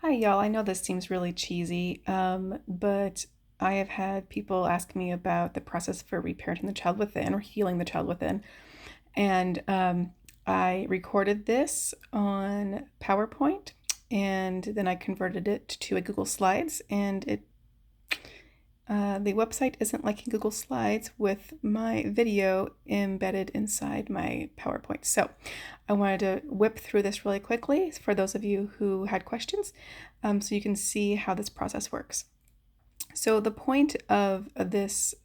Hi, y'all. I know this seems really cheesy, but I have had people ask me about the process for reparenting the child within or healing the child within. And I recorded this on PowerPoint and then I converted it to a Google Slides, and the website isn't liking Google Slides with my video embedded inside my PowerPoint. So I wanted to whip through this really quickly for those of you who had questions, so you can see how this process works. So the point of this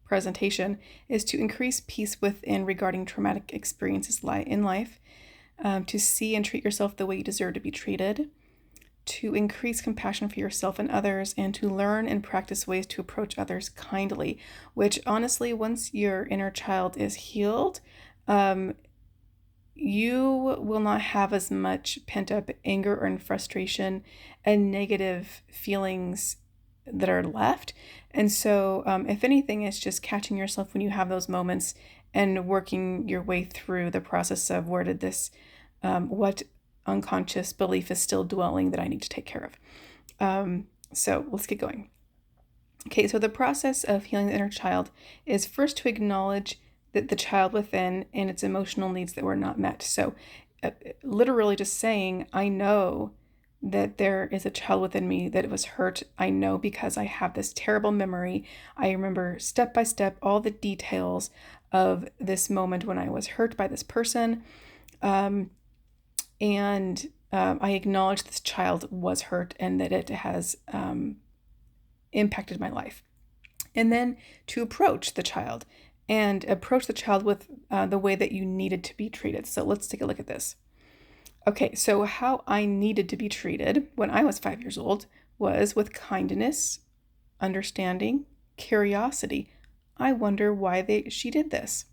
presentation is to increase peace within regarding traumatic experiences in life, to see and treat yourself the way you deserve to be treated, to increase compassion for yourself and others, and to learn and practice ways to approach others kindly, which honestly, once your inner child is healed, you will not have as much pent up anger and frustration and negative feelings that are left. And so, if anything, it's just catching yourself when you have those moments and working your way through the process of where did this, what unconscious belief is still dwelling that I need to take care of. So let's get going. Okay, so the process of healing the inner child is first to acknowledge that the child within and its emotional needs that were not met. So, literally just saying, I know that there is a child within me that was hurt. I know because I have this terrible memory. I remember step by step all the details of this moment when I was hurt by this person. I acknowledge this child was hurt and that it has impacted my life. And then to approach the child with the way that you needed to be treated. So let's take a look at this. Okay, so how I needed to be treated when I was 5 years old was with kindness, understanding, curiosity. I wonder why she did this.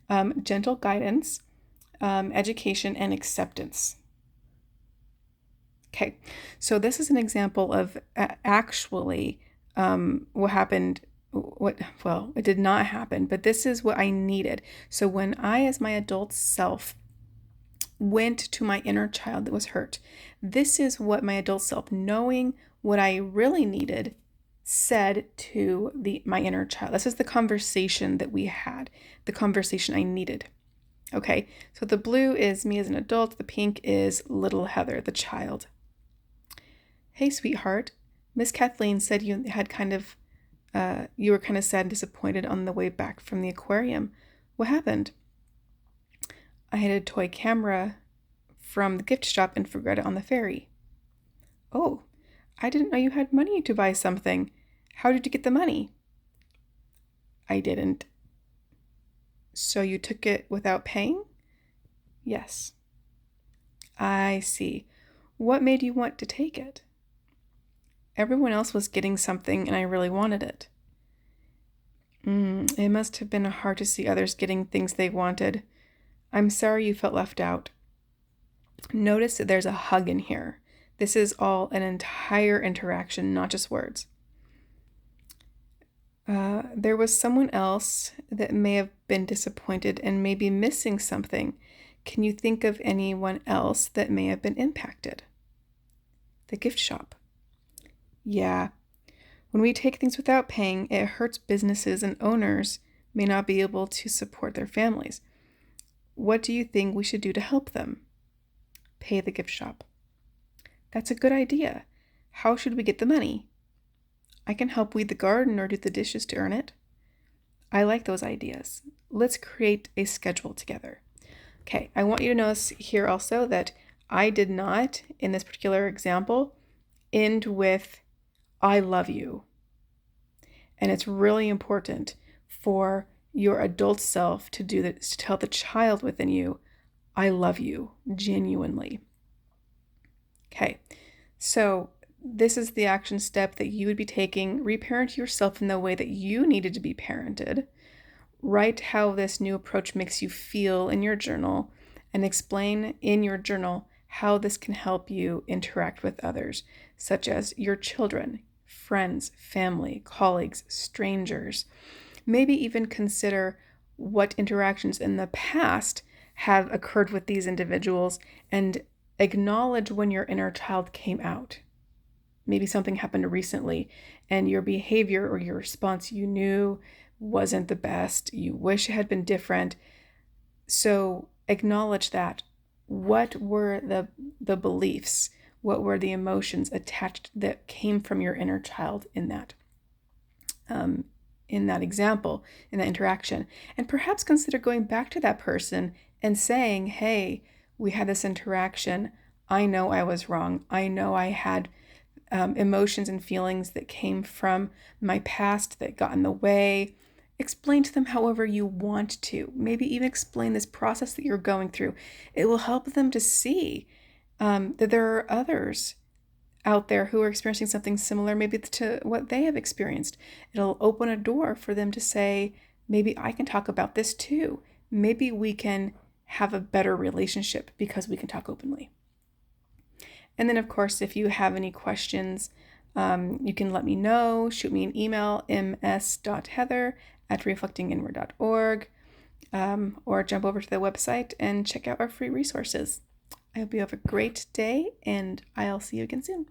Gentle guidance, education, and acceptance. Okay, so this is an example of actually what happened. Well, it did not happen, but this is what I needed. So when I, as my adult self, went to my inner child that was hurt, this is what my adult self, knowing what I really needed, said to my inner child. This is the conversation that we had, the conversation I needed. Okay, so the blue is me as an adult, the pink is little Heather, the child. Hey, sweetheart, Miss Kathleen said you had you were kind of sad and disappointed on the way back from the aquarium. What happened? I had a toy camera from the gift shop and forgot it on the ferry. Oh, I didn't know you had money to buy something. How did you get the money? I didn't. So you took it without paying? Yes. I see. What made you want to take it? Everyone else was getting something and I really wanted it. It must have been hard to see others getting things they wanted. I'm sorry you felt left out. Notice that there's a hug in here. This is all an entire interaction, not just words. There was someone else that may have been disappointed and may be missing something. Can you think of anyone else that may have been impacted? The gift shop. Yeah. When we take things without paying, it hurts businesses and owners may not be able to support their families. What do you think we should do to help them? Pay the gift shop. That's a good idea. How should we get the money? I can help weed the garden or do the dishes to earn it. I like those ideas. Let's create a schedule together. Okay, I want you to notice here also that I did not, in this particular example, end with I love you. And it's really important for your adult self to do this, to tell the child within you, I love you, genuinely. Okay, so this is the action step that you would be taking. Reparent yourself in the way that you needed to be parented. Write how this new approach makes you feel in your journal and explain in your journal how this can help you interact with others, such as your children, friends, family, colleagues, strangers. Maybe even consider what interactions in the past have occurred with these individuals and Acknowledge when your inner child came out. Maybe something happened recently and your behavior or your response you knew wasn't the best. You wish it had been different. So acknowledge that. What were the beliefs? What were the emotions attached that came from your inner child in that example, in that interaction? And perhaps consider going back to that person and saying, hey, we had this interaction. I know I was wrong. I know I had emotions and feelings that came from my past that got in the way. Explain to them however you want to. Maybe even explain this process that you're going through. It will help them to see that there are others out there who are experiencing something similar, maybe to what they have experienced. It'll open a door for them to say, maybe I can talk about this too. Maybe we can have a better relationship because we can talk openly. And then, of course, if you have any questions, you can let me know. Shoot me an email, ms.heather@reflectinginward.org, or jump over to the website and check out our free resources. I hope you have a great day, and I'll see you again soon.